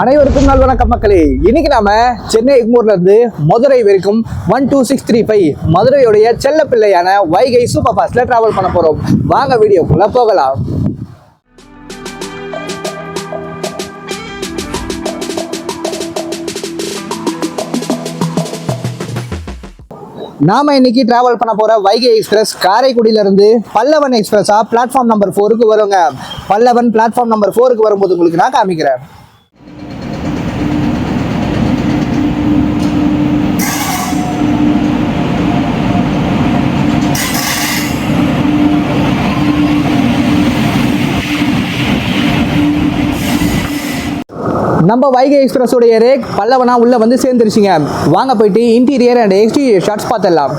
அனைவருக்கும் நல்வணக்கம் மக்களே. இன்னைக்கு நாம சென்னை எக்மோர்ல இருந்து மதுரை வரைக்கும் 12635 மதுரையுடைய செல்ல பிள்ளையான வைகை சூப்பர் ஃபாஸ்ட்ல டிராவல் பண்ண போறோம். வாங்க வீடியோக்குள்ள போகலாம். நாம இன்னைக்கு டிராவல் பண்ண போற வைகை எக்ஸ்பிரஸ் காரைக்குடியில இருந்து பல்லவன் எக்ஸ்பிரஸா பிளாட்ஃபார்ம் நம்பர் 4க்கு வருங்க. பல்லவன் பிளாட்ஃபார்ம் நம்பர் 4க்கு வரும்போது உங்களுக்கு நான் காமிக்கிறேன். நம்ம வைகை எக்ஸ்பிரஸ் உடைய ரேக் பல்லவனா உள்ள வந்து சேர்ந்துருச்சுங்க. வாங்க போயிட்டு இன்டீரியர் அண்ட் எக்ஸ்டீரியர் ஷாட்ஸ் பார்த்துடலாம்.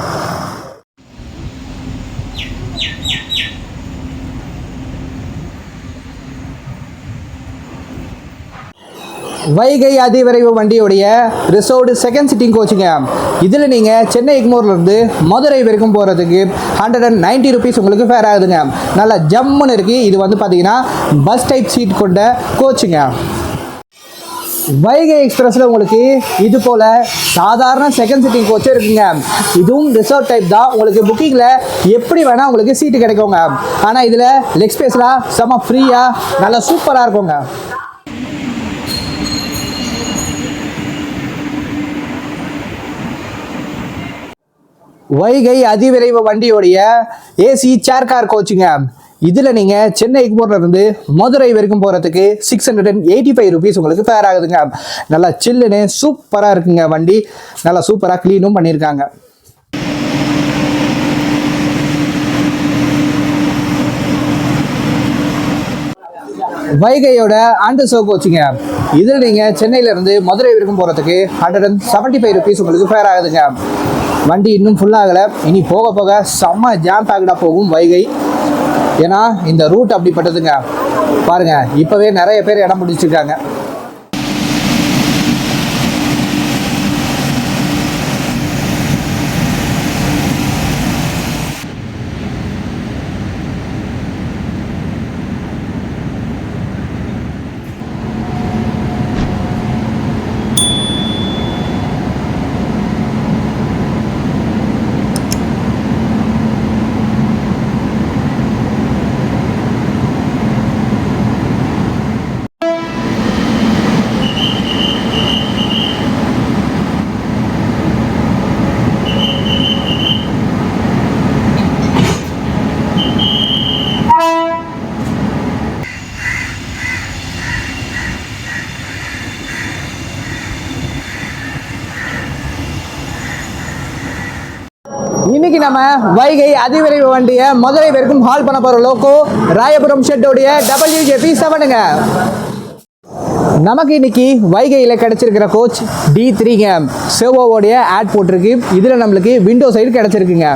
வைகை அதிவிரைவு வண்டியுடைய ரிசர்வ்டு செகண்ட் சிட்டிங் கோச்சுங்க. இதில் நீங்கள் சென்னை எக்மோர்ல இருந்து மதுரை வரைக்கும் போகிறதுக்கு 190 rupees உங்களுக்கு ஃபேர் ஆகுதுங்க. நல்லா ஜம்முன்னு இருக்குது. இது வந்து பார்த்தீங்கன்னா பஸ் டைப் சீட் கொண்ட கோச்சுங்க. வைகை எக்ஸ்பிரஸில் உங்களுக்கு இது போல் சாதாரண செகண்ட் சிட்டிங் கோச்சே இருக்குங்க. இதுவும் ரிசர்வ் டைப் தான். உங்களுக்கு புக்கிங்கில் எப்படி வேணால் உங்களுக்கு சீட்டு கிடைக்குங்க. ஆனால் இதில் லெக் ஸ்பேஸ்லாம் செம்ம ஃப்ரீயாக நல்லா சூப்பராக இருக்குங்க. வைகை அதிவிரைவு வண்டியோடைய ஏசி சேர் கார் கோச்சுங்க. இதில் நீங்கள் சென்னை எக்மோர்ல இருந்து மதுரை வரைக்கும் போகிறதுக்கு 685 rupees உங்களுக்கு ஃபேர் ஆகுதுங்க. நல்லா சில்லுன்னு சூப்பராக இருக்குங்க. வண்டி நல்லா சூப்பராக க்ளீனும் பண்ணியிருக்காங்க. வைகையோட ஆண்டர்சோ கோச்சுங்க. இதில் நீங்கள் சென்னையிலேருந்து மதுரை வரைக்கும் போகிறதுக்கு 175 rupees உங்களுக்கு ஃபேர் ஆகுதுங்க. வண்டி இன்னும் ஃபுல்லாகலை. இனி போக போக செம்ம ஜாம் பேக்கடாக போகும் வைகை. ஏன்னா இந்த ரூட் அப்படிப்பட்டதுங்க. பாருங்க, இப்பவே நிறைய பேர் இடம் பிடிச்சிருக்காங்க. இன்னைக்கு நம்ம வைகை அதிவிரைவு வண்டியை மதுரை வரைக்கும் ஹால் பண்ண போற லோக்கோ ராயபுரம் ஷெட்டோடைய WJP7ங்க. நமக்கு இன்னைக்கு வைகையில் கிடைச்சிருக்கிற கோச் D3ங்க. செவோவோடைய ஆட் போட்டிருக்கு. இதில் நம்மளுக்கு விண்டோ சைடு கிடைச்சிருக்குங்க.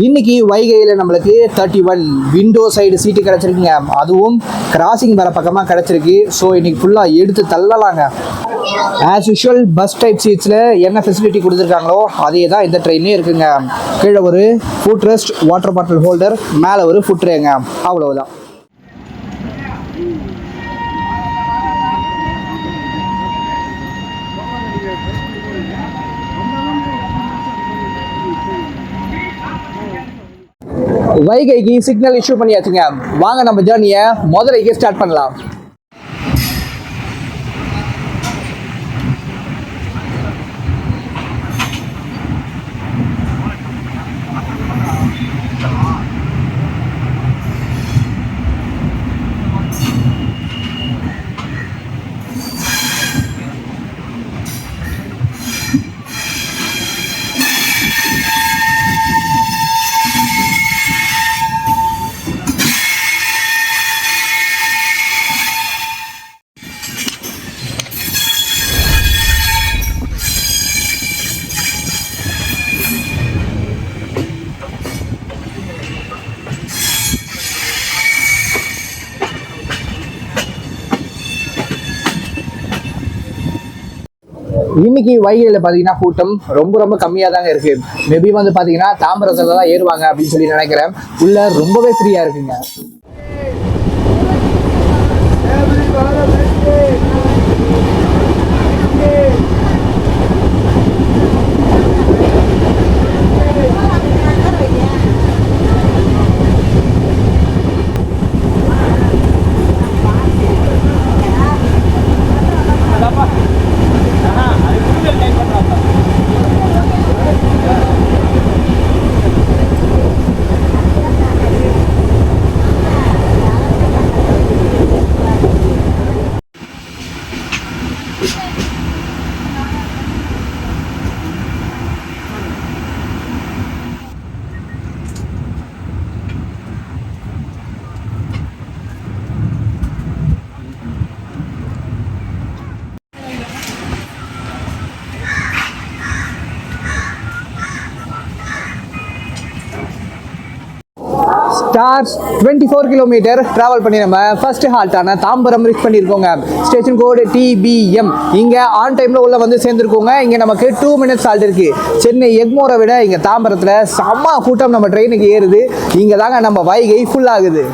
இன்னைக்கு வைகையில் நம்மளுக்கு 31 விண்டோ சைடு சீட்டு கிடச்சிருக்குங்க. அதுவும் கிராசிங் வர பக்கமாக கிடச்சிருக்கு. ஸோ இன்னைக்கு ஃபுல்லாக எடுத்து தள்ளலாங்க. ஆஸ் யூஷுவல் பஸ் டைப் சீட்ஸில் என்ன ஃபெசிலிட்டி கொடுத்துருக்காங்களோ அதே தான் இந்த ட்ரெயினே இருக்குங்க. கீழே ஒரு food rest, water bottle holder, மேலே ஒரு ஃபுட் ரேங்க. அவ்வளவுதான். வைகைக்கு சிக்னல் இஷ்யூ பண்ணியாச்சுங்க. வாங்க நம்ம ஜேர்னியை மதுரைக்கு ஸ்டார்ட் பண்ணலாம். இன்னைக்கு வைகையில் பார்த்தீங்கன்னா கூட்டம் ரொம்ப கம்மியாக தாங்க இருக்கு. மேபி வந்து பார்த்தீங்கன்னா தாம்பரத்தில் தான் ஏறுவாங்க அப்படின்னு சொல்லி நினைக்கிறேன். உள்ள ரொம்பவே ஃப்ரீயாக இருக்குங்க. ஸ்டார்ஸ் 24 கிலோமீட்டர் டிராவல் பண்ணி நம்ம ஃபர்ஸ்ட் ஹால்ட்டான தாம்பரம் ரீச் பண்ணியிருக்கோங்க. ஸ்டேஷன் கோடு TBM. இங்கே ஆன் டைமில் உள்ள வந்து சேர்ந்துருக்கோங்க. இங்கே நமக்கு 2 மினிட்ஸ் ஹால்ட் இருக்கு. சென்னை எக்மோரை விட இங்கே தாம்பரத்தில் செம்ம கூட்டம் நம்ம ட்ரெயினுக்கு ஏறுது. இங்கே தாங்க நம்ம வைகை ஃபுல் ஆகுது.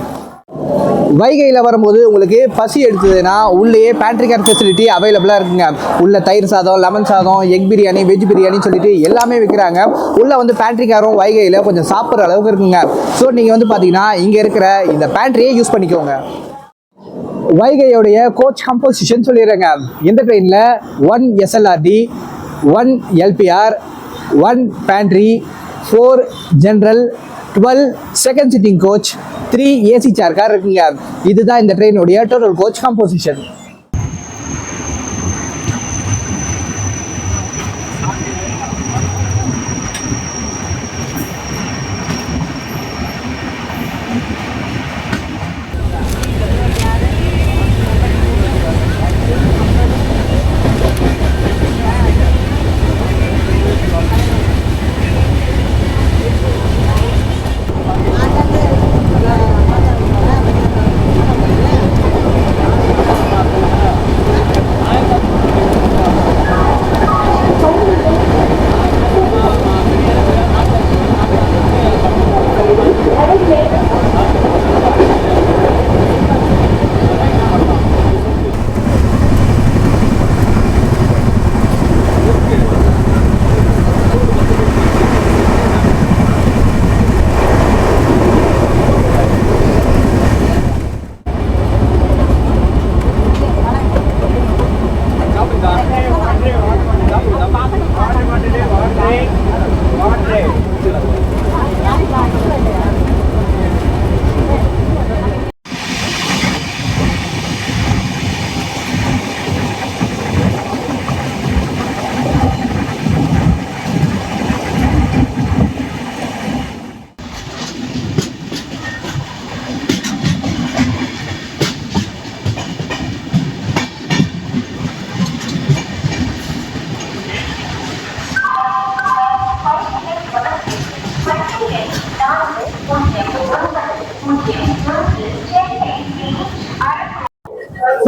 வைகையில் வரும்போது உங்களுக்கு பசி எடுத்ததுன்னா உள்ளேயே பேண்ட்ரி கேர் ஃபெசிலிட்டி அவைலபிளாக இருக்குங்க. உள்ள தயிர் சாதம், லெமன் சாதம், எக் பிரியாணி, வெஜ் பிரியாணின்னு சொல்லிட்டு எல்லாமே விற்கிறாங்க. உள்ள வந்து பேண்ட்ரி கேரும் வைகையில் கொஞ்சம் சாப்பிட்ற அளவுக்கு இருக்குங்க. ஸோ நீங்கள் வந்து பார்த்தீங்கன்னா இங்கே இருக்கிற இந்த பேண்ட்ரியை யூஸ் பண்ணிக்கோங்க. வைகையோடைய கோச் கம்போசிஷன் சொல்லிடுறேங்க. இந்த ட்ரெயினில் 1 SLRD, 1 LPR, 1 pantry, 4 general, 12 second sitting coach, 3 AC chair car இருக்குங்க. இதுதான் இந்த ட்ரெயினுடைய total coach composition.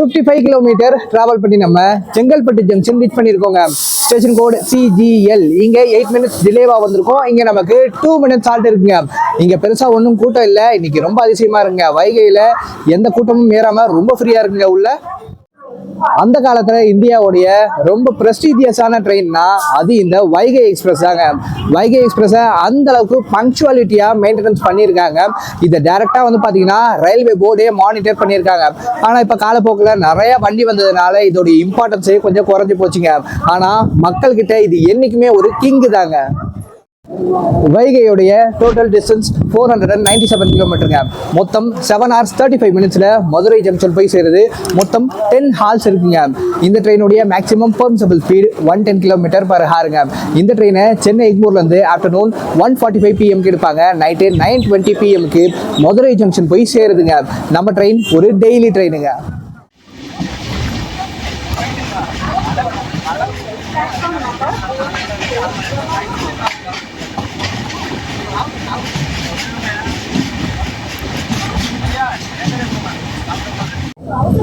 $55 kilometre travel பண்ணி நம்ம செங்கல்பட்டு ஜங்ஷன் ரீச் பண்ணியிருக்கோங்க. Station code CGL. இங்கே 8 மினிட்ஸ் டிலேவா வந்திருக்கோம். இங்கே நமக்கு 2 மினிட்ஸ் ஹால்ட் இருக்குங்க. இங்கே பெருசாக ஒன்றும் கூட்டம் இல்லை. இன்னைக்கு ரொம்ப அதிசயமா இருக்குங்க. வைகையில் எந்த கூட்டமும் ஏறாம ரொம்ப ஃப்ரீயா இருக்குங்க உள்ள. அந்த காலத்துல இந்தியாவுடைய ரொம்ப பிரஸ்டீஜியஸான ட்ரெயின்னா அது இந்த வைகை எக்ஸ்பிரஸ் தாங்க. வைகை எக்ஸ்பிரஸை அந்த அளவுக்கு பங்க்சுவாலிட்டியா மெயின்டெனன்ஸ் பண்ணியிருக்காங்க. இதை டைரக்டா வந்து பாத்தீங்கன்னா ரயில்வே போர்டே மானிட்டர் பண்ணியிருக்காங்க. ஆனா இப்ப காலப்போக்கில் நிறைய வண்டி வந்ததுனால இதோட இம்பார்ட்டன்ஸே கொஞ்சம் குறைஞ்சி போச்சுங்க. ஆனா மக்கள் கிட்ட இது என்னைக்குமே ஒரு கிங்கு தாங்க. வைகையுடைய டோட்டல் டிஸ்டன்ஸ் 497 கிலோமீட்டருங்க. மொத்தம் 7 hours 35 மினிட்ஸில் மதுரை ஜங்ஷன் போய் சேருது. மொத்தம் 10 ஹால்ஸ் இருக்குங்க. இந்த ட்ரெயினுடைய மேக்ஸிமம் பெர்மிசபிள் ஸ்பீடு 110 km/hங்க. இந்த ட்ரெயினை சென்னை எக்மூர்லேருந்து ஆஃப்டர்நூன் 1:45 PM எடுப்பாங்க. நைட்டு 9:20 PM மதுரை ஜங்ஷன் போய் சேருதுங்க. நம்ம ட்ரெயின் ஒரு டெய்லி ட்ரெயினுங்க.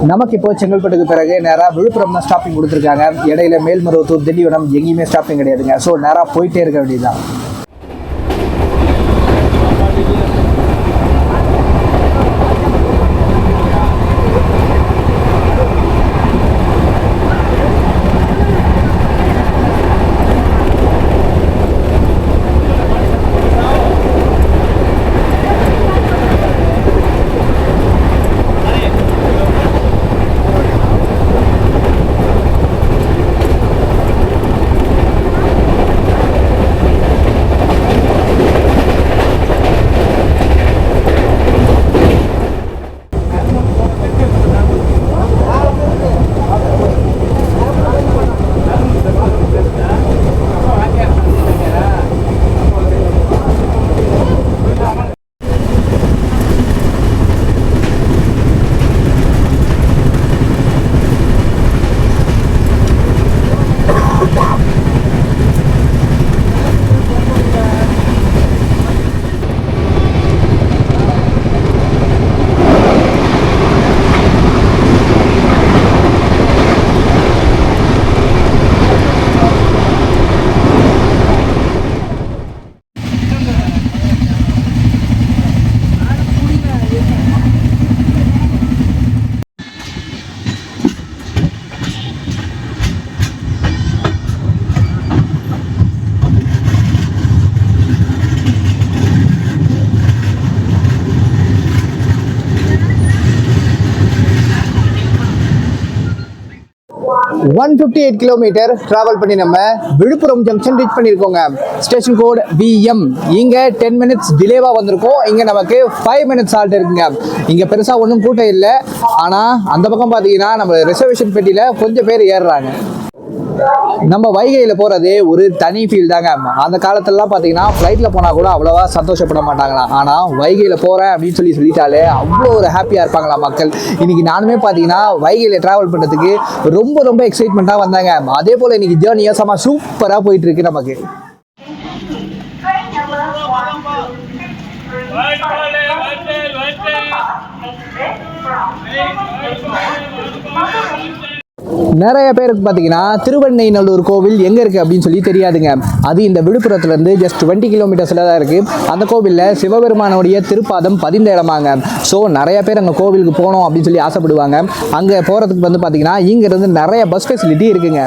நமக்கு இப்போ செங்கல்பட்டுக்கு பிறகு நேராக விழுப்புரம் தான் ஸ்டாப்பிங் கொடுத்துருக்காங்க. இடையில மேல்மருவத்தூர், திண்டிவனம் எங்கேயுமே ஸ்டாப்பிங் கிடையாதுங்க. ஸோ நேராக போயிட்டே இருக்க வேண்டியதுதான். 158 கிலோமீட்டர் டிராவல் பண்ணி நம்ம விழுப்புரம் ஜங்ஷன் ரீச் பண்ணியிருக்கோங்க. Station code VM. இங்கே 10 மினிட்ஸ் டிலேவாக வந்திருக்கோம். இங்கே நமக்கு 5 மினிட்ஸ் ஆல்ட் இருக்குங்க. இங்கே பெருசாக ஒன்றும் கூட்டம் இல்லை. ஆனால் அந்த பக்கம் பார்த்தீங்கன்னா நம்ம ரிசர்வேஷன் பெட்டியில் கொஞ்சம் பேர் ஏறுறாங்க. நம்ம வைகையில் போகிறது ஒரு தனி ஃபீல் தாங்க. அந்த காலத்துலலாம் பார்த்தீங்கன்னா ஃப்ளைட்டில் போனால் கூட அவ்வளோவா சந்தோஷப்பட மாட்டாங்களாம். ஆனால் வைகையில் போகிறேன் அப்படின்னு சொல்லிட்டாலே அவ்வளோ ஒரு ஹாப்பியாக இருப்பாங்களா மக்கள். இன்றைக்கி நானுமே பார்த்தீங்கன்னா வைகையில் ட்ராவல் பண்ணுறதுக்கு ரொம்ப ரொம்ப எக்ஸைட்மெண்ட்டாக வந்தாங்க. அதே போல் இன்றைக்கி ஜேர்னி ஏசமாக சூப்பராக போயிட்டுருக்கு நமக்கு. நிறைய பேருக்கு பார்த்தீங்கன்னா திருவெண்ணைநல்லூர் கோவில் எங்கே இருக்குது அப்படின்னு சொல்லி தெரியாதுங்க. அது இந்த விழுப்புரத்துலேருந்து ஜஸ்ட் 20 கிலோமீட்டர்ஸில் தான் இருக்குது. அந்த கோவிலில் சிவபெருமானுடைய திருப்பாதம் பதிந்த இடமாங்க. ஸோ நிறைய பேர் அங்கே கோவிலுக்கு போகணும் அப்படின்னு சொல்லி ஆசைப்படுவாங்க. அங்கே போகிறதுக்கு வந்து பார்த்தீங்கன்னா இங்கேருந்து நிறைய பஸ் ஃபெசிலிட்டி இருக்குங்க.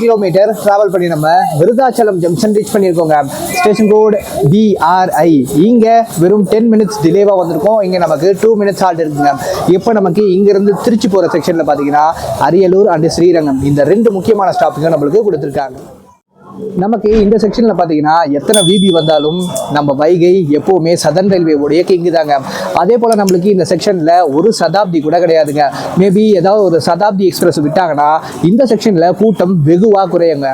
கிலோமீட்டர் டிராவல் பண்ணி நம்ம விருதாச்சலம் ஜங்ஷன் ரீச் பண்ணியிருக்கோங்க. Station code BRI. இங்கே வெறும் 10 மினிட்ஸ் டிலேவாக வந்திருக்கோம். இங்கே நமக்கு 2 மினிட்ஸ் ஆல்ட் இருக்குங்க. இப்போ நமக்கு இங்கேருந்து திருச்சி போகிற செக்ஷனில் பார்த்தீங்கன்னா அரியலூர் அண்ட் ஸ்ரீரங்கம் இந்த 2 முக்கியமான ஸ்டாப்புங்க நம்மளுக்கு கொடுத்துருக்காங்க. நமக்கு இந்த செக்ஷனில் பார்த்தீங்கன்னா எத்தனை விபி வந்தாலும் நம்ம வைகை எப்போவுமே சதர்ன் ரயில்வேவுடைய கிங்கு தாங்க. அதே போல் நம்மளுக்கு இந்த செக்ஷனில் ஒரு சதாப்தி கூட கிடையாதுங்க. மேபி ஏதாவது ஒரு சதாப்தி எக்ஸ்பிரஸ் விட்டாங்கன்னா இந்த செக்ஷனில் கூட்டம் வெகுவாக குறையுங்க.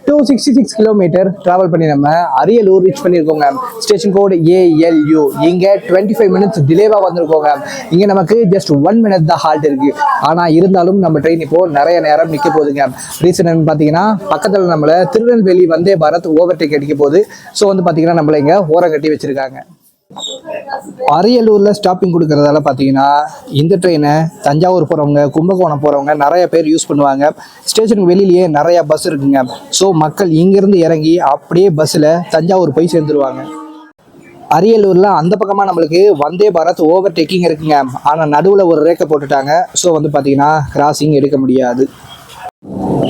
266 கிலோமீட்டர் டிராவல் பண்ணி நம்ம அரியலூர் ரீச் பண்ணியிருக்கோங்க. ஸ்டேஷன் கோடு ALU. இங்கே 25 மினிட்ஸ் டிலேவாக வந்திருக்கோங்க. இங்கே நமக்கு ஜஸ்ட் 1 மினிட் தான் ஹால்ட் இருக்கு. ஆனால் இருந்தாலும் நம்ம ட்ரெயின் இப்போ நிறைய நேரம் நிற்க போகுதுங்க. ரீசன் என்னன்னு பார்த்தீங்கன்னா பக்கத்தில் நம்மளை திருநெல்வேலி வந்தே பாரத் ஓவர்டேக் அடிக்க போகுது. ஸோ வந்து பார்த்தீங்கன்னா நம்மளை இங்கே ஓரம் கட்டி வச்சிருக்காங்க. அரியலூரில் ஸ்டாப்பிங் கொடுக்கறதால பார்த்தீங்கன்னா இந்த ட்ரெயினை தஞ்சாவூர் போகிறவங்க, கும்பகோணம் போகிறவங்க நிறைய பேர் யூஸ் பண்ணுவாங்க. ஸ்டேஷனுக்கு வெளியிலேயே நிறையா பஸ் இருக்குங்க. ஸோ மக்கள் இங்கேருந்து இறங்கி அப்படியே பஸ்ஸில் தஞ்சாவூர் போய் சேர்ந்துருவாங்க. அரியலூரில் அந்த பக்கமாக நம்மளுக்கு வந்தே பாரத் ஓவர்டேக்கிங் இருக்குங்க. ஆனால் நடுவில் ஒரு ரேக்கை போட்டுட்டாங்க. ஸோ வந்து பார்த்தீங்கன்னா கிராசிங் எடுக்க முடியாது.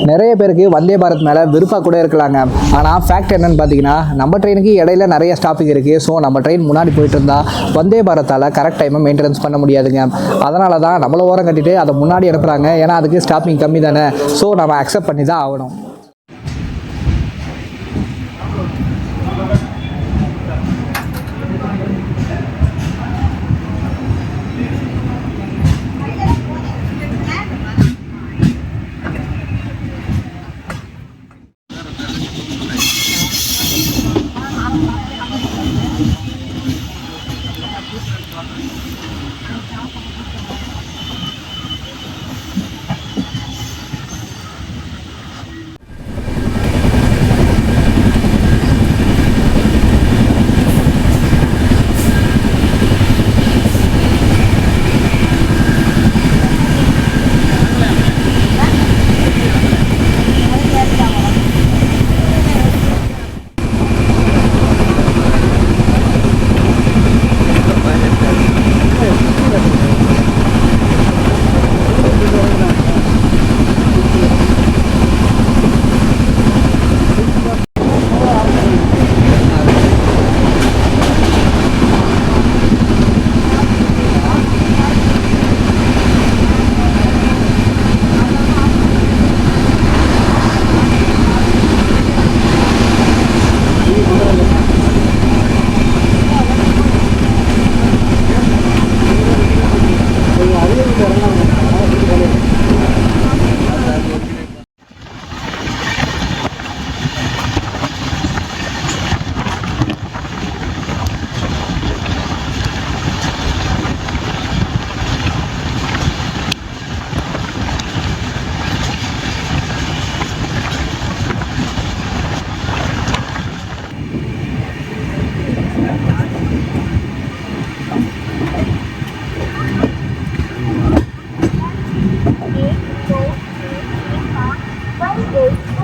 நிறைய பேருக்கு வந்தே பாரத் மேலே விருப்பம் கூட இருக்கலாங்க. ஆனால் ஃபேக்ட் என்னன்னு பார்த்தீங்கன்னா நம்ம ட்ரெயினுக்கு இடையில நிறைய ஸ்டாப்பிங் இருக்குது. ஸோ நம்ம ட்ரெயின் முன்னாடி போயிட்டு இருந்தால் வந்தே பாரத்தால் கரெக்ட் டைமை மெயின்டெனன்ஸ் பண்ண முடியாதுங்க. அதனால தான் நம்மள ஓரம் கட்டிட்டு அதை முன்னாடி அனுப்புகிறாங்க. ஏன்னா அதுக்கு ஸ்டாப்பிங் கம்மி தானே. ஸோ நம்ம அக்செப்ட் பண்ணி தான் ஆகணும்.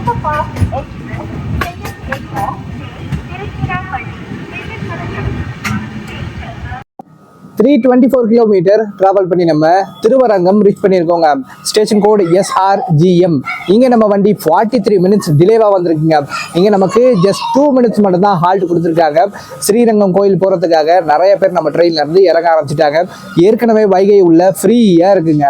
Superfast Express, Tiruchirappalli, 324 kilometre travel பண்ணி நம்ம திருவரங்கம் ரீச் பண்ணியிருக்கோங்க. ஸ்டேஷன் கோடு SRGM. இங்கே நம்ம வண்டி 43 மினிட்ஸ் டிலேவாக வந்திருக்குங்க. இங்கே நமக்கு ஜஸ்ட் 2 மினிட்ஸ் மட்டும்தான் ஹால்ட் கொடுத்துருக்காங்க. ஸ்ரீரங்கம் கோயில் போகிறதுக்காக நிறைய பேர் நம்ம ட்ரெயின்ல இருந்து இறங்க ஆரம்பிச்சிட்டாங்க. ஏற்கனவே வைகை உள்ள ஃப்ரீயாக இருக்குங்க.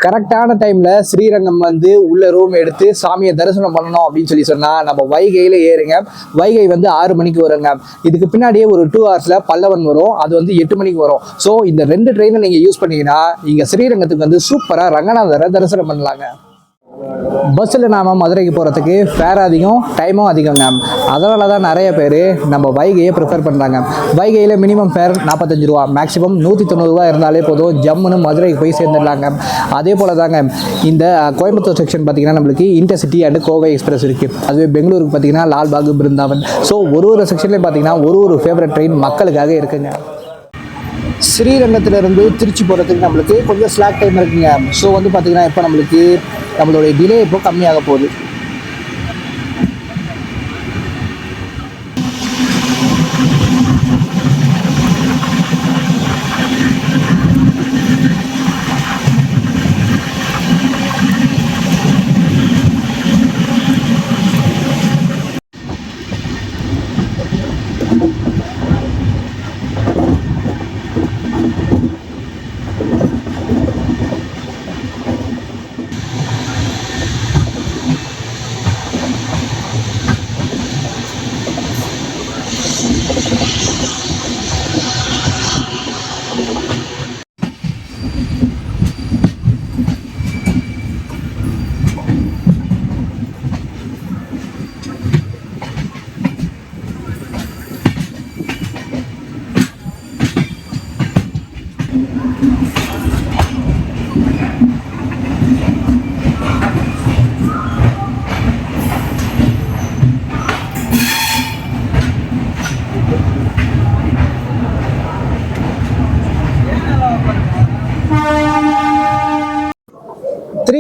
கரெக்டான டைமில் ஸ்ரீரங்கம் வந்து உள்ள ரூம் எடுத்து சாமியை தரிசனம் பண்ணணும் அப்படின்னு சொன்னால் நம்ம வைகையில் ஏறுங்க. வைகை வந்து 6 மணிக்கு வருங்க. இதுக்கு பின்னாடியே ஒரு 2 ஹவர்ஸில் பல்லவன் வரும். அது வந்து 8 மணிக்கு வரும். ஸோ இந்த 2 ட்ரெயினை நீங்கள் யூஸ் பண்ணீங்கன்னா இங்கே ஸ்ரீரங்கத்துக்கு வந்து சூப்பராக ரங்கநாதரை தரிசனம் பண்ணலாங்க. பஸ்ஸில் நாம் மதுரைக்கு போகிறதுக்கு ஃபேர் அதிகம், டைமும் அதிகங்க. அதனால தான் நிறைய பேர் நம்ம வைகையை ப்ரிஃபர் பண்ணுறாங்க. வைகையில் மினிமம் ஃபேர் 45 ரூபா, மேக்ஸிமம் 190 ரூபா இருந்தாலே போதும், ஜம்முன்னு மதுரைக்கு போய் சேர்ந்துடலாங்க. அதே போல் தாங்க இந்த கோயம்புத்தூர் செக்ஷன் பார்த்திங்கன்னா நம்மளுக்கு இன்டர்சிட்டி அண்ட் கோவை எக்ஸ்பிரஸ் இருக்குது. அதுவே பெங்களூருக்கு பார்த்திங்கன்னா லால்பாக், பிருந்தாவன். ஸோ ஒரு செக்ஷன்லேயும் பார்த்திங்கன்னா ஒரு ஃபேவரட் ட்ரெயின் மக்களுக்காக இருக்குங்க. ஸ்ரீரங்கத்திலிருந்து திருச்சி போகிறதுக்கு நம்மளுக்கு கொஞ்சம் ஸ்லாக் டைம் இருக்குங்க. ஸோ வந்து பார்த்திங்கன்னா இப்போ நம்மளுடைய டிலே இப்போ கம்மியாக போகுது.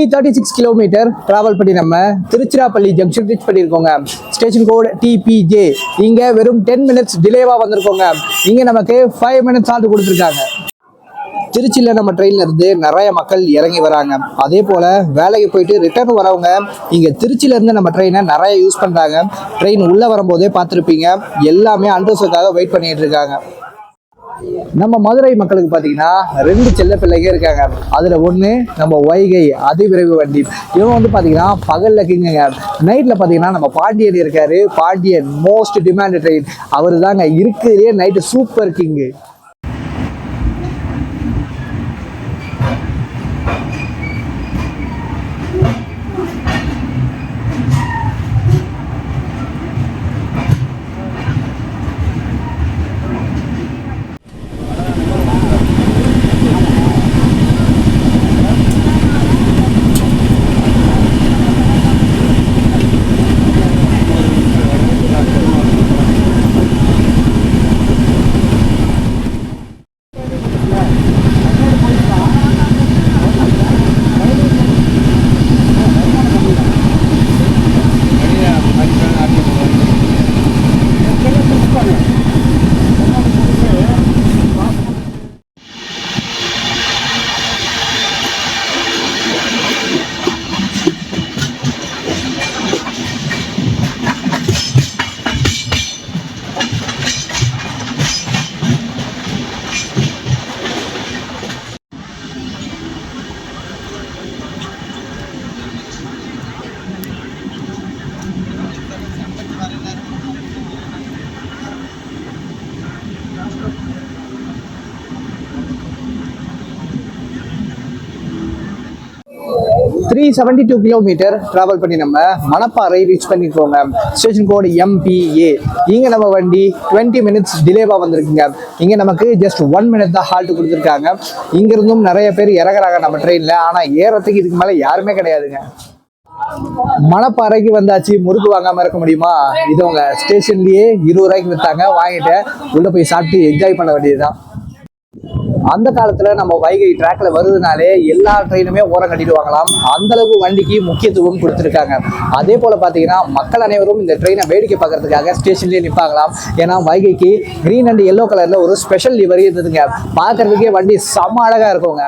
336 கிலோமீட்டர் டிராவல் பண்ணி நம்ம திருச்சிராப்பள்ளி ஜங்ஷன் ரீச் பண்ணியிருக்கோங்க. Station code TPJ. இங்கே வெறும் 10 மினிட்ஸ் டிலேவாக வந்திருக்கோங்க. இங்கே நமக்கு 5 மினிட்ஸ் ஆல்ட் கொடுத்துருக்காங்க. திருச்சியில் நம்ம ட்ரெயினில் இருந்து நிறைய மக்கள் இறங்கி வராங்க. அதே போல் வேலைக்கு போயிட்டு ரிட்டர்ன் வரவங்க இங்கே திருச்சியிலேருந்து நம்ம ட்ரெயினை நிறைய யூஸ் பண்ணுறாங்க. ட்ரெயின் உள்ளே வரும்போதே பார்த்துருப்பீங்க, எல்லாமே அண்டர்ஸுக்காக வெயிட் பண்ணிட்டு இருக்காங்க. நம்ம மதுரை மக்களுக்கு பார்த்தீங்கன்னா 2 செல்ல பிள்ளைங்க இருக்காங்க. அதில் ஒன்று நம்ம வைகை அதிவிரைவு வண்டி. இவன் வந்து பார்த்தீங்கன்னா பகலில் கிங்குங்க. நைட்டில் பார்த்தீங்கன்னா நம்ம பாண்டியன் இருக்காரு. Pandian most demand train. அவர் தாங்க இருக்கிறதே night super king. Three 72 kilometre travel பண்ணி நம்ம மணப்பாறை ரீச் பண்ணிருக்கோங்க. Station code MPA. இங்கே நம்ம வண்டி 20 மினிட்ஸ் டிலேவாக வந்திருக்குங்க. இங்கே நமக்கு ஜஸ்ட் 1 மினிட் தான் ஹால்ட் கொடுத்துருக்காங்க. இங்கிருந்தும் நிறைய பேர் இறங்குறாங்க நம்ம ட்ரெயினில். ஆனால் ஏறத்துக்கு இதுக்கு மேலே யாருமே கிடையாதுங்க. மணப்பாறைக்கு வந்தாச்சு, முறுக்கு வாங்காமல் இருக்க முடியுமா? இது உங்க ஸ்டேஷன்லேயே 20 ரூபாய்க்கு விற்றாங்க. வாங்கிட்டு உள்ளே போய் சாப்பிட்டு என்ஜாய் பண்ண வேண்டியதுதான். அந்த காலத்துல நம்ம வைகை ட்ராக்ல வருதுனாலே எல்லா ட்ரெயினுமே ஓரம் கட்டிட்டு வாங்கலாம். அந்த அளவுக்கு வண்டிக்கு முக்கியத்துவம் கொடுத்துருக்காங்க. அதே போல பாத்தீங்கன்னா மக்கள் அனைவரும் இந்த ட்ரெயினை வேடிக்கை பார்க்கறதுக்காக ஸ்டேஷன்லயே நிற்பாங்களாம். ஏன்னா வைகைக்கு கிரீன் அண்ட் எல்லோ கலர்ல ஒரு ஸ்பெஷல் லிவரி இருந்ததுங்க. பார்க்கறதுக்கே வண்டி செம்ம அழகா இருக்குங்க.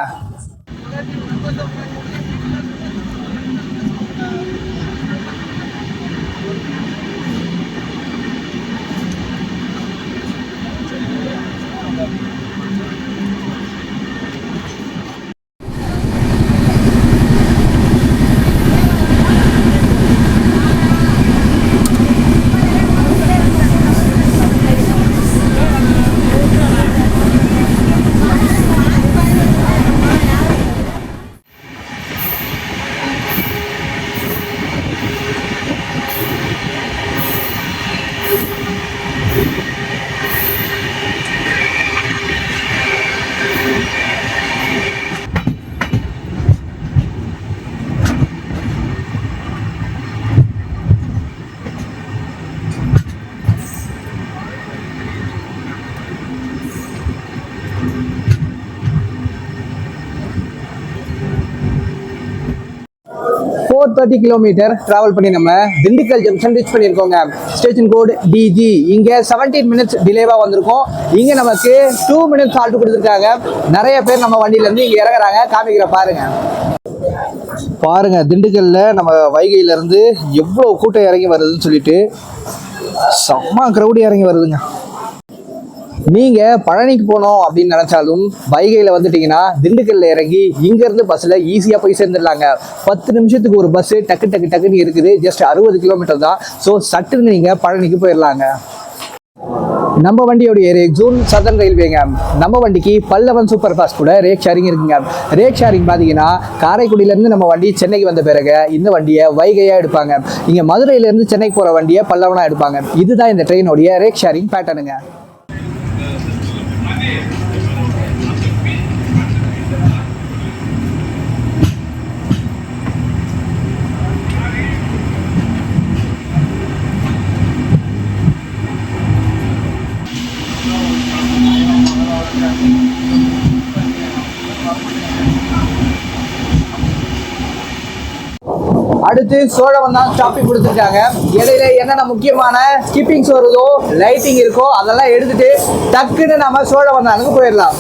ஃபோர் 30 கிலோமீட்டர் டிராவல் பண்ணி நம்ம திண்டுக்கல் ஜங்ஷன் ரீச் பண்ணியிருக்கோங்க. ஸ்டேஷன் கோடு DG. இங்கே 17 மினிட்ஸ் டிலேவாக வந்திருக்கோம். இங்கே நமக்கு 2 மினிட்ஸ் ஹால்ட் கொடுத்துருக்காங்க. நிறைய பேர் நம்ம வண்டியிலேருந்து இங்கே இறங்குறாங்க. காமிக்கிற பாருங்க திண்டுக்கல்ல நம்ம வைகையில இருந்து எவ்வளோ கூட்டம் இறங்கி வருதுன்னு சொல்லிட்டு செம்ம கிரௌடி இறங்கி வருதுங்க. நீங்க பழனிக்கு போனோம் அப்படின்னு நினைச்சாலும் வைகையில வந்துட்டீங்கன்னா திண்டுக்கல்ல இறங்கி இங்க இருந்து பஸ்ல ஈஸியா போய் சேர்ந்துடலாங்க. 10 நிமிஷத்துக்கு ஒரு பஸ் டக்குன்னு இருக்குது. ஜஸ்ட் 60 கிலோமீட்டர் தான். ஸோ சட்டுன்னு நீங்க பழனிக்கு போயிடலாங்க. நம்ம வண்டியோடைய ரேக் ஜோன் சதர்ன் ரயில்வேங்க. நம்ம வண்டிக்கு பல்லவன் சூப்பர் ஃபாஸ்ட் கூட ரேக் ஷேரிங் இருக்குங்க. ரேக் ஷேரிங் பார்த்தீங்கன்னா காரைக்குடியிலேருந்து நம்ம வண்டி சென்னைக்கு வந்த பிறகு இந்த வண்டியை வைகையாக எடுப்பாங்க. இங்கே மதுரையிலேருந்து சென்னைக்கு போகிற வண்டியை பல்லவனாக எடுப்பாங்க. இதுதான் இந்த ட்ரெயினோடைய ரேக் ஷேரிங் பேட்டர்னுங்க. அடுத்து சோழவந்தான் ஸ்டாப்பிங் கொடுத்துருக்காங்க. இடையில என்னென்ன முக்கியமான ஸ்கிப்பிங்ஸ் வருதோ லைட்டிங் இருக்கோ அதெல்லாம் எடுத்துட்டு டக்குன்னு நம்ம சோழவந்தானுக்கு போயிடலாம்.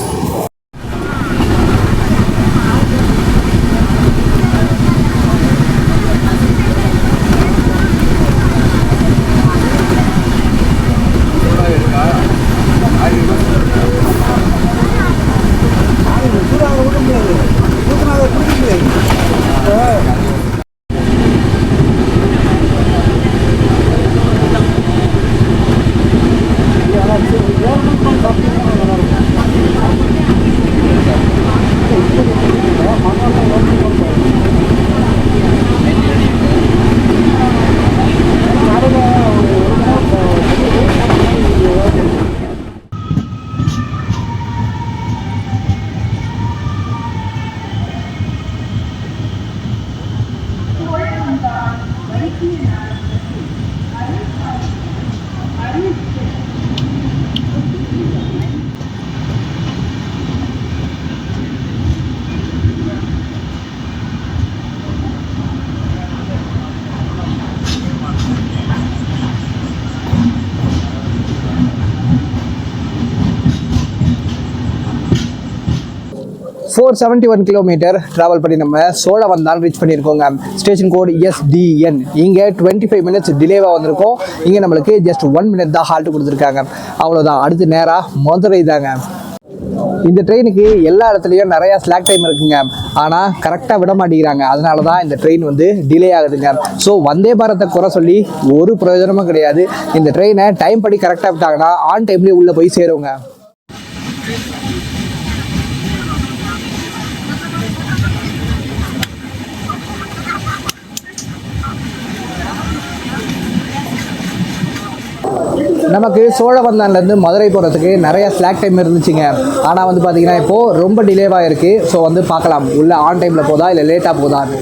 ஃபோர் 71 கிலோமீட்டர் ட்ராவல் பண்ணி நம்ம சோழவந்தான் ரீச் பண்ணியிருக்கோங்க. Station code SDN. இங்கே 25 மினிட்ஸ் டிலேவாக வந்திருக்கோம். இங்கே நம்மளுக்கு ஜஸ்ட் 1 மினிட் தான் ஹால்ட் கொடுத்துருக்காங்க. அவ்வளோதான். அடுத்து நேராக மதுரை தாங்க. இந்த ட்ரெயினுக்கு எல்லா இடத்துலையும் நிறையா ஸ்லாக் டைம் இருக்குங்க. ஆனால் கரெக்டாக விட மாட்டேங்கிறாங்க. அதனால தான் இந்த ட்ரெயின் வந்து டிலே ஆகுதுங்க. ஸோ வந்தே பாரத்தை குறை சொல்லி ஒரு பிரயோஜனமும் கிடையாது. இந்த ட்ரெயினை டைம் படி கரெக்டாக விட்டாங்கன்னா ஆன் டைம்லேயே உள்ளே போய் சேருங்க. நமக்கு சோழவந்தான்லேருந்து மதுரை போகிறதுக்கு நிறைய ஸ்லாக் டைம் இருந்துச்சுங்க. ஆனால் வந்து பார்த்தீங்கன்னா இப்போது ரொம்ப டிலேவாக இருக்குது. ஸோ வந்து பார்க்கலாம் உள்ளே ஆன் டைமில் போதா இல்லை லேட்டாக போதான்னு.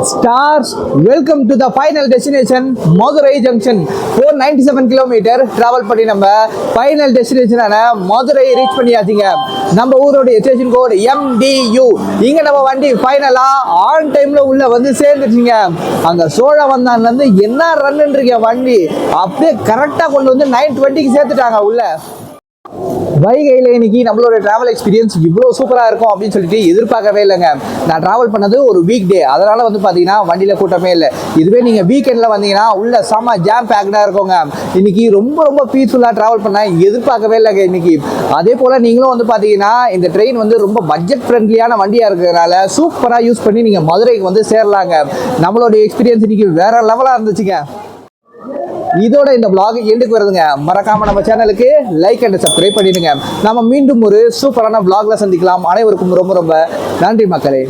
Stars, welcome to the final destination, Madurai Junction. 497 kilometre travel பண்ணி நம்ம ஃபைனல் டெஸ்டினேஷனான மதுரை ரீச் பண்ணியாச்சுங்க. நம்ம ஊரோடைய ஸ்டேஷன் கோட் MDU. இங்கே நம்ம வண்டி ஃபைனலாக ஆன் டைமில் உள்ள வந்து சேர்ந்துச்சுங்க. அங்கே சோழவந்தான்லேருந்து என்ன ரன்னுன்றீங்க வண்டி அப்படியே கரெக்டாக கொண்டு வந்து 9:20க்கு சேர்த்துட்டாங்க உள்ள. வைகையில் இன்னைக்கு நம்மளோட டிராவல் எக்ஸ்பீரியன்ஸ் இவ்வளோ சூப்பராக இருக்கும் அப்படின்னு சொல்லிட்டு எதிர்பார்க்கவே இல்லைங்க. நான் ட்ராவல் பண்ணது ஒரு வீக் டே, அதனால் வந்து பார்த்தீங்கன்னா வண்டியில் கூட்டமே இல்லை. இதுவே நீங்கள் வீக்கெண்டில் வந்தீங்கன்னா உள்ள செம்ம ஜாம் பேக்டாக இருக்குங்க. இன்னைக்கு ரொம்ப ரொம்ப பீஸ்ஃபுல்லாக ட்ராவல் பண்ண எதிர்பார்க்கவே இல்லைங்க இன்னைக்கு. அதே போல் நீங்களும் வந்து பார்த்தீங்கன்னா இந்த ட்ரெயின் வந்து ரொம்ப பட்ஜெட் ஃப்ரெண்ட்லியான வண்டியாக இருக்கிறதுனால சூப்பராக யூஸ் பண்ணி நீங்கள் மதுரைக்கு வந்து சேரலாங்க. நம்மளோட எக்ஸ்பீரியன்ஸ் இன்னைக்கு வேற லெவலாக இருந்துச்சுங்க. இதோட இந்த vlog எண்டுக்கு வருதுங்க. மறக்காம நம்ம சேனலுக்கு லைக் அண்ட் சப்ஸ்கிரைப் பண்ணிடுங்க. நம்ம மீண்டும் ஒரு சூப்பரான vlogல சந்திக்கலாம். அனைவருக்கும் ரொம்ப ரொம்ப நன்றி மக்களே.